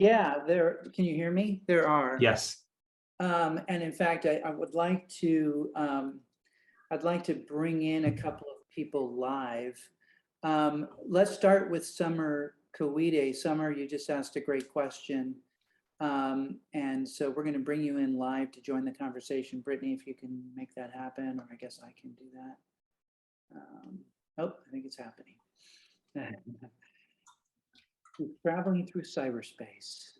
Yeah, can you hear me? There are. Yes. And in fact, I would like to, I'd like to bring in a couple of people live. Let's start with Summer Kawide. Summer, you just asked a great question. And so we're going to bring you in live to join the conversation. Brittany, if you can make that happen, or I guess I can do that. Oh, I think it's happening. Traveling through cyberspace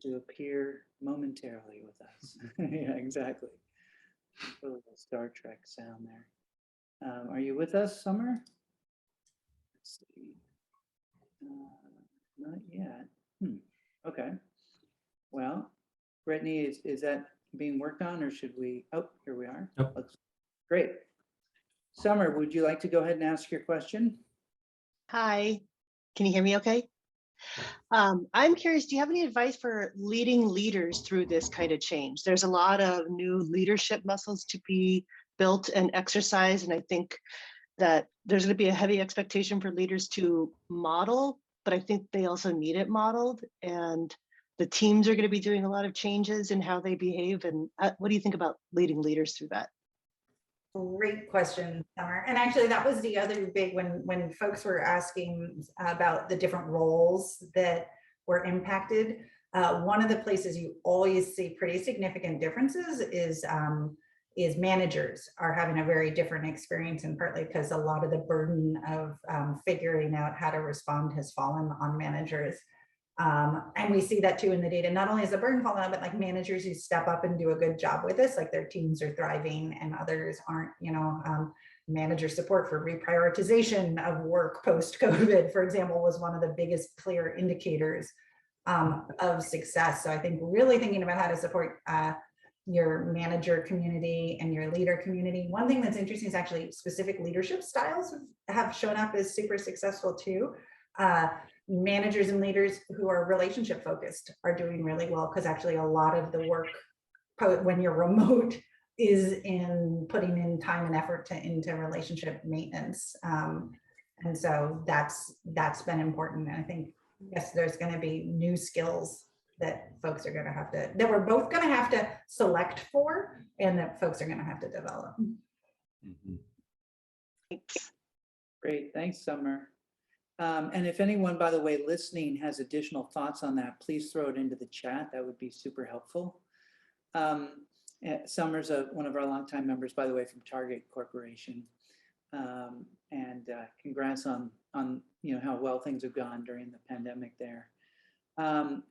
to appear momentarily with us. Yeah, exactly. A little Star Trek sound there. Are you with us, Summer? Let's see. Not yet. Okay. Well, Brittany, is that being worked on, or should we? Oh, here we are. Nope. Great. Summer, would you like to go ahead and ask your question? Hi, can you hear me okay? I'm curious, do you have any advice for leading leaders through this kind of change? There's a lot of new leadership muscles to be built and exercised, and I think that there's going to be a heavy expectation for leaders to model, but I think they also need it modeled, and the teams are going to be doing a lot of changes in how they behave. And what do you think about leading leaders through that? Great question, Summer. And actually that was the other big, when folks were asking about the different roles that were impacted, one of the places you always see pretty significant differences is managers are having a very different experience, and partly because a lot of the burden of figuring out how to respond has fallen on managers. And we see that too in the data. Not only is the burden falling on, but like managers who step up and do a good job with this, like their teams are thriving and others aren't, you know, manager support for reprioritization of work post-COVID, for example, was one of the biggest clear indicators of success. So I think really thinking about how to support your manager community and your leader community. One thing that's interesting is actually specific leadership styles have shown up as super successful too. Managers and leaders who are relationship focused are doing really well, because actually a lot of the work when you're remote is in putting in time and effort into relationship maintenance. And so that's been important. And I think, yes, there's going to be new skills that folks are going to have to, that we're both going to have to select for, and that folks are going to have to develop. Mm-hmm. Thanks. Great, thanks, Summer. And if anyone, by the way, listening has additional thoughts on that, please throw it into the chat. That would be super helpful. Summer's one of our longtime members, by the way, from Target Corporation. And congrats on how well things have gone during the pandemic there.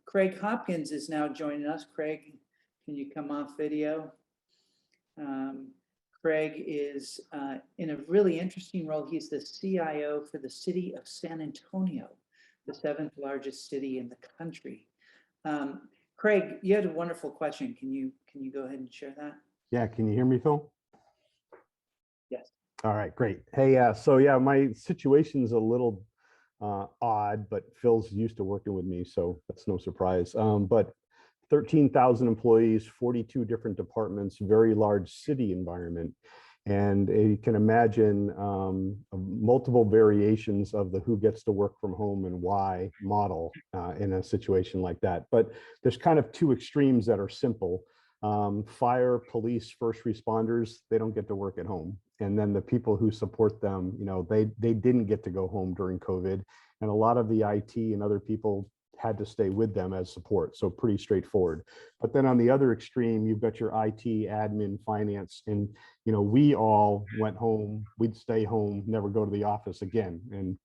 Craig Hopkins is now joining us. Craig, can you come off video? Craig is in a really interesting role. He's the CIO for the city of San Antonio, the 7th largest city in the country. Craig, you had a wonderful question. Can you go ahead and share that? Yeah, can you hear me, Phil? Yes. All right, great. Hey, so yeah, my situation's a little odd, but Phil's used to working with me, so that's no surprise. But 13,000 employees, 42 different departments, very large city environment. And you can imagine multiple variations of the who gets to work from home and why model in a situation like that. But there's kind of two extremes that are simple. Fire, police, first responders, they don't get to work at home. And then the people who support them, they didn't get to go home during COVID. And a lot of the IT and other people had to stay with them as support. So pretty straightforward. But then on the other extreme, you've got your IT, admin, finance, and we all went home, we'd stay home, never go to the office again. And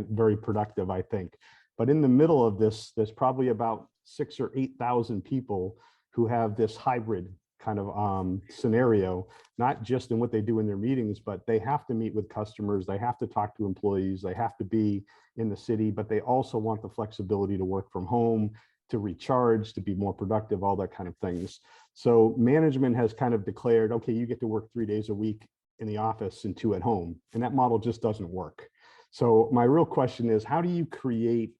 very productive, I think. But in the middle of this, there's probably about 6,000 or 8,000 people who have this hybrid kind of scenario, not just in what they do in their meetings, but they have to meet with customers, they have to talk to employees, they have to be in the city, but they also want the flexibility to work from home, to recharge, to be more productive, all that kind of things. So management has kind of declared, okay, you get to work 3 days a week in the office and 2 at home, and that model just doesn't work. So my real question is, how do you create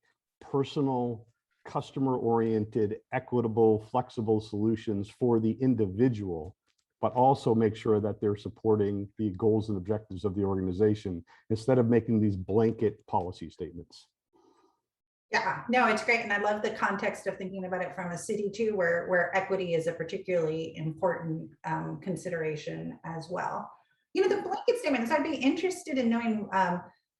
personal, customer-oriented, equitable, flexible solutions for the individual, but also make sure that they're supporting the goals and objectives of the organization instead of making these blanket policy statements? Yeah, no, it's great. And I love the context of thinking about it from a city too, where equity is a particularly important consideration as well. The blanket statements, I'd be interested in knowing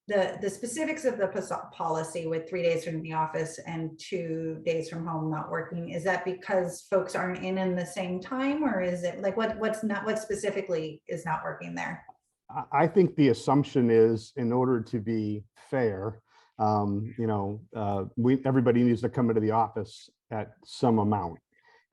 the specifics of the policy with 3 days from the office and 2 days from home not working. Is that because folks aren't in the same time, or is it like what specifically is not working there? I think the assumption is, in order to be fair, everybody needs to come into the office at some amount.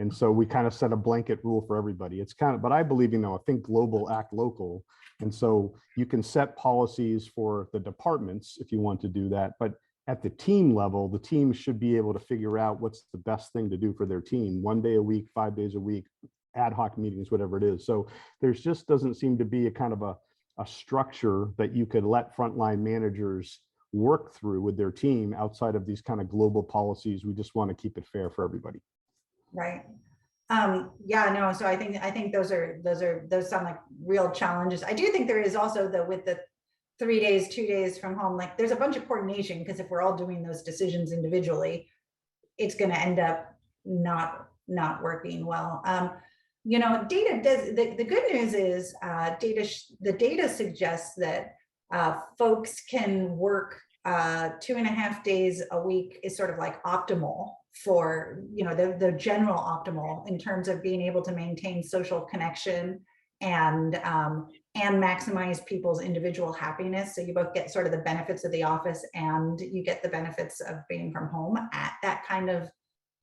And so we kind of set a blanket rule for everybody. It's kind of, but I believe, think global, act local. And so you can set policies for the departments if you want to do that. But at the team level, the team should be able to figure out what's the best thing to do for their team. 1 day a week, 5 days a week, ad hoc meetings, whatever it is. So there's just doesn't seem to be a kind of a structure that you could let frontline managers work through with their team outside of these kind of global policies. We just want to keep it fair for everybody. Right. Yeah, no, so I think those sound like real challenges. I do think there is also, though, with the 3 days, 2 days from home, like there's a bunch of coordination, because if we're all doing those decisions individually, it's going to end up not working well. Data does, the good news is the data suggests that folks can work 2.5 days a week is sort of like optimal for the general optimal in terms of being able to maintain social connection and maximize people's individual happiness. So you both get sort of the benefits of the office and you get the benefits of being from home at that kind of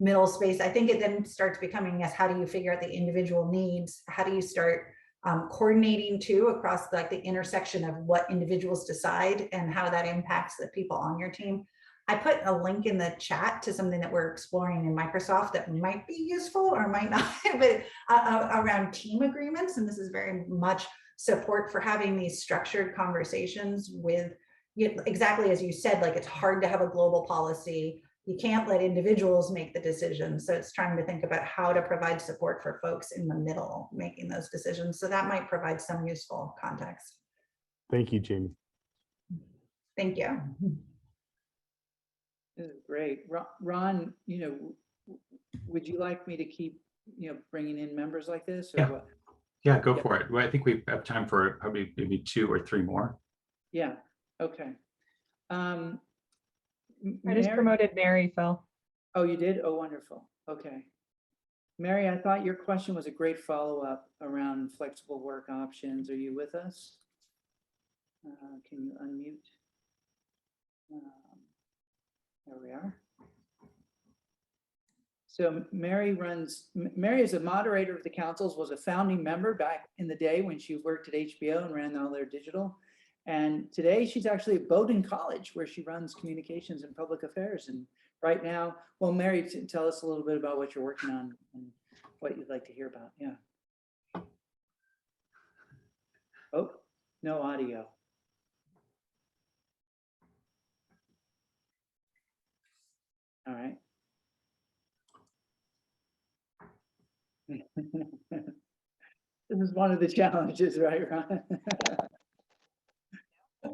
middle space. I think it then starts becoming, yes, how do you figure out the individual needs? How do you start coordinating too across like the intersection of what individuals decide and how that impacts the people on your team? I put a link in the chat to something that we're exploring in Microsoft that might be useful or might not, but around team agreements. And this is very much support for having these structured conversations with, exactly as you said, like it's hard to have a global policy. You can't let individuals make the decisions. So it's trying to think about how to provide support for folks in the middle making those decisions. So that might provide some useful context. Thank you, Jamie. Thank you. This is great. Ron, would you like me to keep, bringing in members like this, or Yeah. what? Yeah, go for it. Well, I think we have time for probably maybe 2 or 3 more. Yeah. Okay. I just Mary, promoted Mary, Phil. oh, you did? Oh, wonderful. Okay. Mary, I thought your question was a great follow-up around flexible work options. Are you with us? Can you unmute? There we are. So Mary is a moderator of the councils, was a founding member back in the day when she worked at HBO and ran all their digital. And today she's actually at Bowdoin College, where she runs communications and public affairs. And right now, well, Mary, tell us a little bit about what you're working on and what you'd like to hear about. Yeah. Oh, no audio. All right. This is one of the challenges, right, Ron?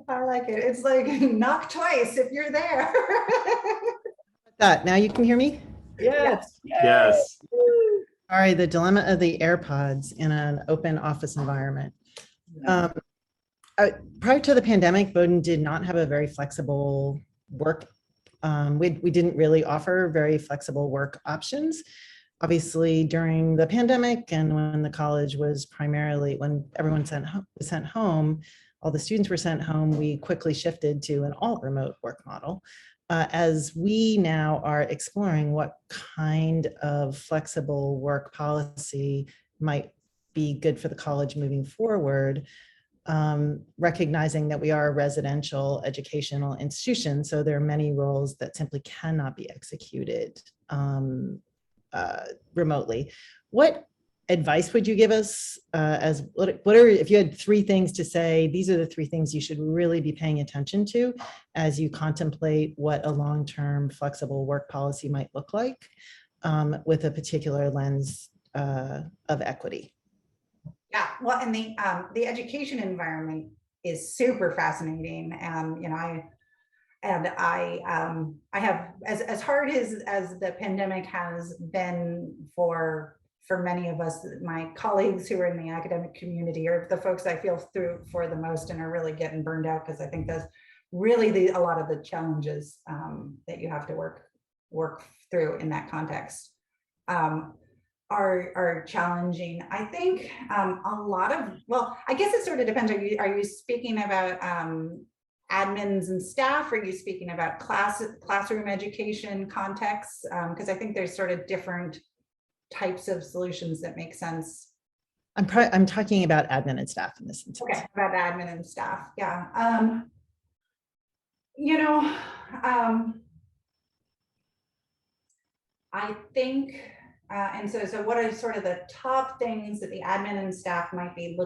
I like it. It's like knock twice if you're there. That now you can hear me? Yes. Yes. All right, the dilemma of the AirPods in an open office environment. Prior to the pandemic, Bowdoin did not have a very flexible work. We didn't really offer very flexible work options. Obviously, during the pandemic and when the college was primarily, when everyone was sent home, all the students were sent home, we quickly shifted to an all remote work model. As we now are exploring what kind of flexible work policy might be good for the college moving forward, recognizing that we are a residential educational institution, so there are many roles that simply cannot be executed remotely. What advice would you give us if you had 3 things to say, these are the 3 things you should really be paying attention to as you contemplate what a long-term flexible work policy might look like with a particular lens of equity? Yeah, well, and the education environment is super fascinating, and you know, I have as hard as the pandemic has been for many of us, my colleagues who are in the academic community are the folks I feel through for the most and are really getting burned out, because I think that's really a lot of the challenges that you have to work through in that context. Are challenging. I think a lot of, well, I guess it sort of depends. Are you speaking about admins and staff? Are you speaking about classroom education contexts? Because I think there's sort of different types of solutions that make sense. I'm talking about admin and staff in this instance. Okay, about admin and staff. Yeah. You know, I think. And so what are sort of the top things that the admin and staff might be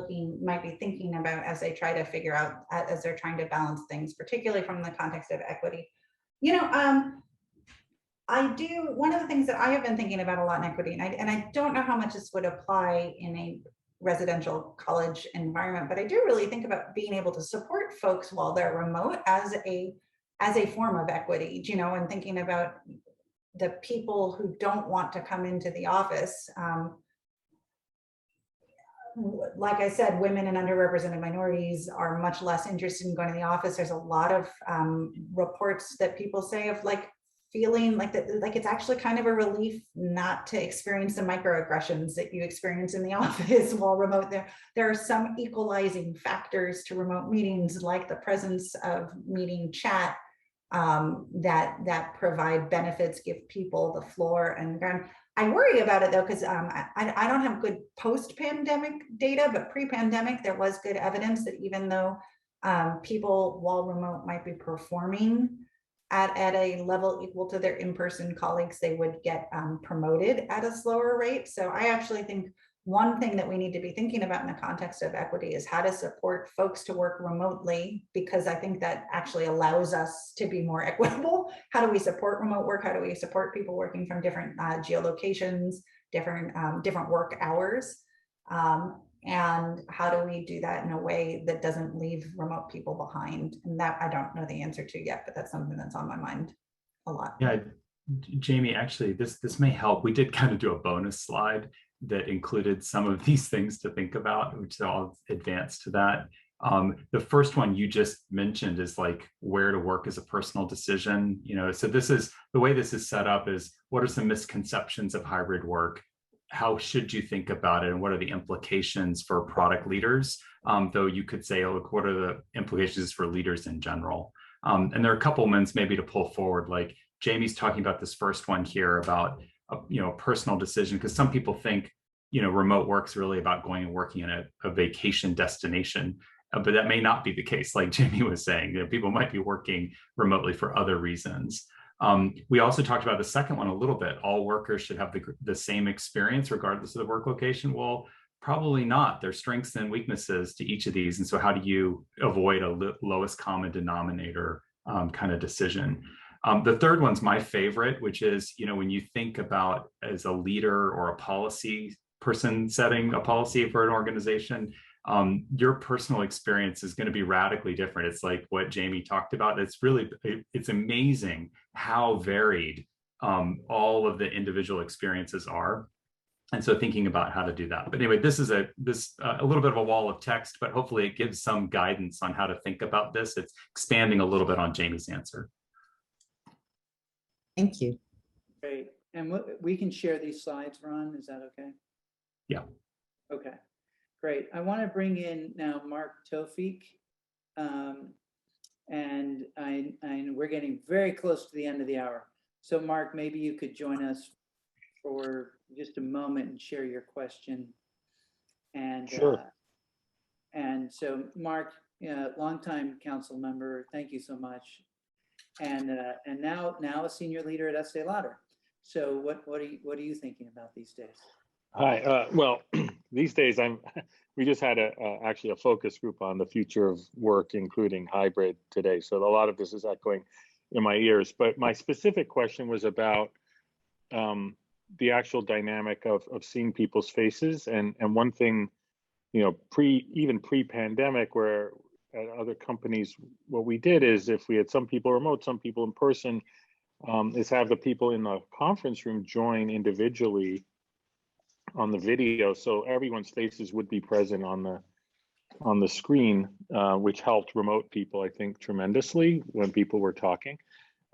thinking about as they try to figure out, as they're trying to balance things, particularly from the context of equity? You know, one of the things that I have been thinking about a lot in equity, and I don't know how much this would apply in a residential college environment, but I do really think about being able to support folks while they're remote as a form of equity, you know, and thinking about the people who don't want to come into the office. Like I said, women and underrepresented minorities are much less interested in going to the office. There's a lot of reports that people say of like feeling like that, like it's actually kind of a relief not to experience the microaggressions that you experience in the office while remote. There are some equalizing factors to remote meetings, like the presence of meeting chat, that provide benefits, give people the floor and ground. I worry about it though, because I don't have good post-pandemic data, but pre-pandemic, there was good evidence that even though people while remote might be performing at a level equal to their in-person colleagues, they would get promoted at a slower rate. So I actually think one thing that we need to be thinking about in the context of equity is how to support folks to work remotely, because I think that actually allows us to be more equitable. How do we support remote work? How do we support people working from different geolocations, different work hours? And how do we do that in a way that doesn't leave remote people behind? And that I don't know the answer to yet, but that's something that's on my mind a lot. Yeah, Jamie, actually, this may help. We did kind of do a bonus slide that included some of these things to think about, which I'll advance to that. The first one you just mentioned is like where to work is a personal decision. So this is the way this is set up is what are some misconceptions of hybrid work? How should you think about it? And what are the implications for product leaders? Though you could say, oh, look, what are the implications for leaders in general? And there are a couple ones maybe to pull forward, like Jamie's talking about this first one here about a personal decision, because some people think remote work's really about going and working in a vacation destination, but that may not be the case. Like Jamie was saying, people might be working remotely for other reasons. We also talked about the second one a little bit. All workers should have the same experience regardless of the work location. Well, probably not. There's strengths and weaknesses to each of these. And so how do you avoid a lowest common denominator kind of decision? The third one's my favorite, which is, when you think about as a leader or a policy person setting a policy for an organization, your personal experience is going to be radically different. It's like what Jamie talked about. It's amazing how varied all of the individual experiences are. And so thinking about how to do that. But anyway, this is a little bit of a wall of text, but hopefully it gives some guidance on how to think about this. It's expanding a little bit on Jamie's answer. Thank you. Great. And we can share these slides, Ron, is that okay? Yeah. Okay, great. I want to bring in now Mark Tofik. And we're getting very close to the end of the hour. So Mark, maybe you could join us for just a moment and share your question. And sure. And so Mark, longtime council member, thank you so much. And now a senior leader at Estee Lauder. So what are you thinking about these days? Hi. Well, these days we just had actually a focus group on the future of work, including hybrid today. So a lot of this is echoing in my ears. But my specific question was about the actual dynamic of seeing people's faces. And one thing, even pre-pandemic, where at other companies, what we did is if we had some people remote, some people in person, is have the people in the conference room join individually on the video, so everyone's faces would be present on the screen, which helped remote people, I think, tremendously when people were talking.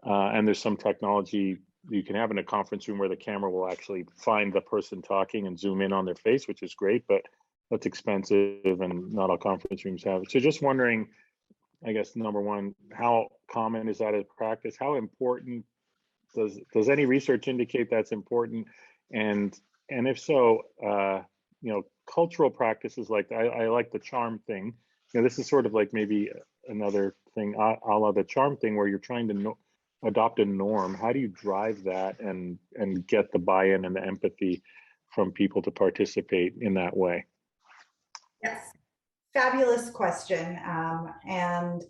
And there's some technology you can have in a conference room where the camera will actually find the person talking and zoom in on their face, which is great, but that's expensive and not all conference rooms have it. So just wondering, I guess, number one, how common is that as practice? How important does any research indicate that's important? And if so, cultural practices like I like the charm thing. This is sort of like maybe another thing, a la the charm thing, where you're trying to adopt a norm. How do you drive that and get the buy-in and the empathy from people to participate in that way? Yes, fabulous question. And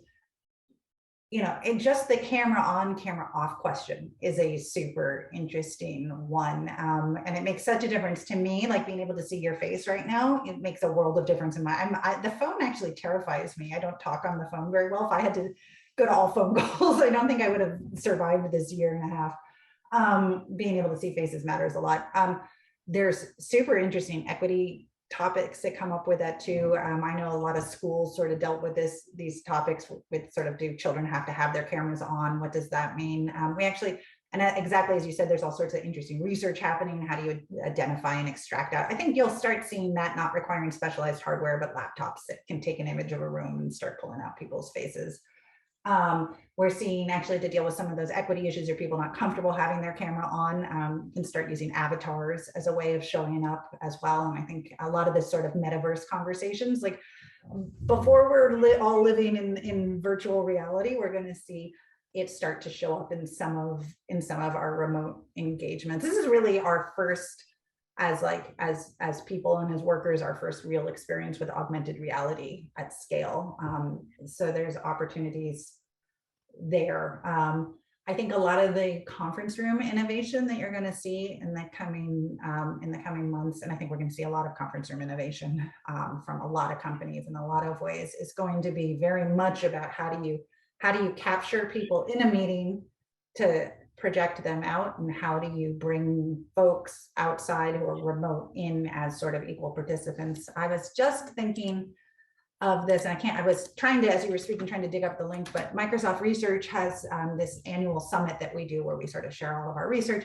just the camera on, camera off question is a super interesting one. And it makes such a difference to me, like being able to see your face right now. It makes a world of difference in the phone actually terrifies me. I don't talk on the phone very well. If I had to go to all phone calls, I don't think I would have survived this year and a half. Being able to see faces matters a lot. There's super interesting equity topics that come up with that too. I know a lot of schools sort of dealt with these topics with sort of, do children have to have their cameras on? What does that mean? We actually, and exactly as you said, there's all sorts of interesting research happening. How do you identify and extract out? I think you'll start seeing that, not requiring specialized hardware, but laptops that can take an image of a room and start pulling out people's faces. We're seeing actually to deal with some of those equity issues or people not comfortable having their camera on, you can start using avatars as a way of showing up as well. And I think a lot of this sort of metaverse conversations, like before we're all living in virtual reality, we're going to see it start to show up in some of our remote engagements. This is really our first, as people and as workers, our first real experience with augmented reality at scale. So there's opportunities there. I think a lot of the conference room innovation that you're going to see in the coming months, and I think we're going to see a lot of conference room innovation from a lot of companies in a lot of ways, is going to be very much about how do you capture people in a meeting to project them out, and how do you bring folks outside who are remote in as sort of equal participants. I was just thinking this, and I was trying to, as you were speaking, trying to dig up the link, but Microsoft Research has this annual summit that we do where we sort of share all of our research.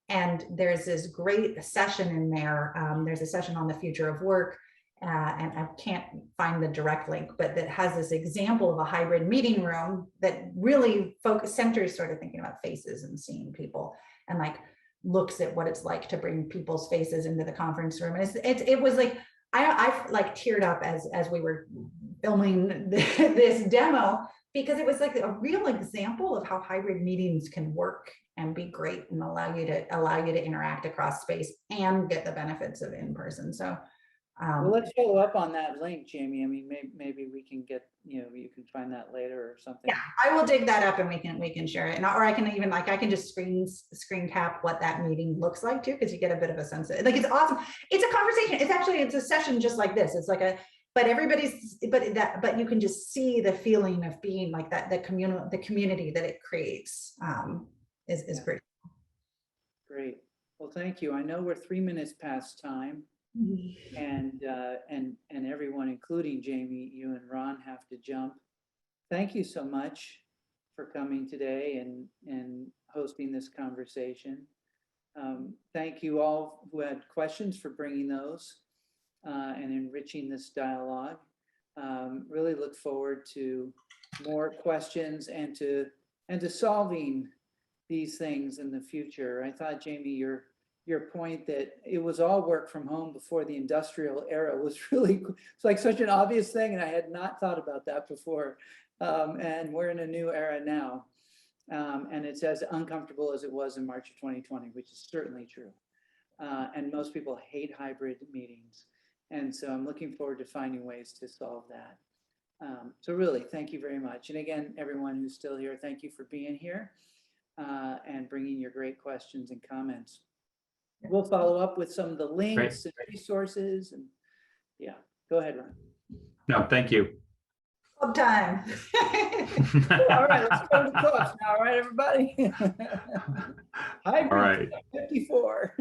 And there's this great session in there. There's a session on the future of work, and I can't find the direct link, but that has this example of a hybrid meeting room that really centers sort of thinking about faces and seeing people, and like looks at what it's like to bring people's faces into the conference room. And it was like, I like teared up as we were filming this demo, because it was like a real example of how hybrid meetings can work and be great and allow you to interact across space and get the benefits of in person. So well, let's follow up on that link, Jamie. I mean, maybe we can get, you can find that later or something. Yeah, I will dig that up and we can share it. And or I can even I can just screen cap what that meeting looks like too, because you get a bit of a sense of it. Like, it's awesome. It's a conversation. It's a session just like this. It's like but you can just see the feeling of being like that, the community that it creates is great. Great. Well, thank you. I know we're 3 minutes past time. And everyone, including Jamie, you and Ron, have to jump. Thank you so much for coming today and hosting this conversation. Thank you all who had questions for bringing those and enriching this dialogue. Really look forward to more questions and to solving these things in the future. I thought, Jamie, your point that it was all work from home before the industrial era was really, it's like such an obvious thing, and I had not thought about that before. And we're in a new era now. And it's as uncomfortable as it was in March of 2020, which is certainly true. And most people hate hybrid meetings. And so I'm looking forward to finding ways to solve that. So really, thank you very much. And again, everyone who's still here, thank you for being here and bringing your great questions and comments. We'll follow up with some of the links and resources. And yeah, go ahead, Ron. No, thank you. Club time. All right, let's go to the clubs now. All right, everybody. Hybrid All right. 54.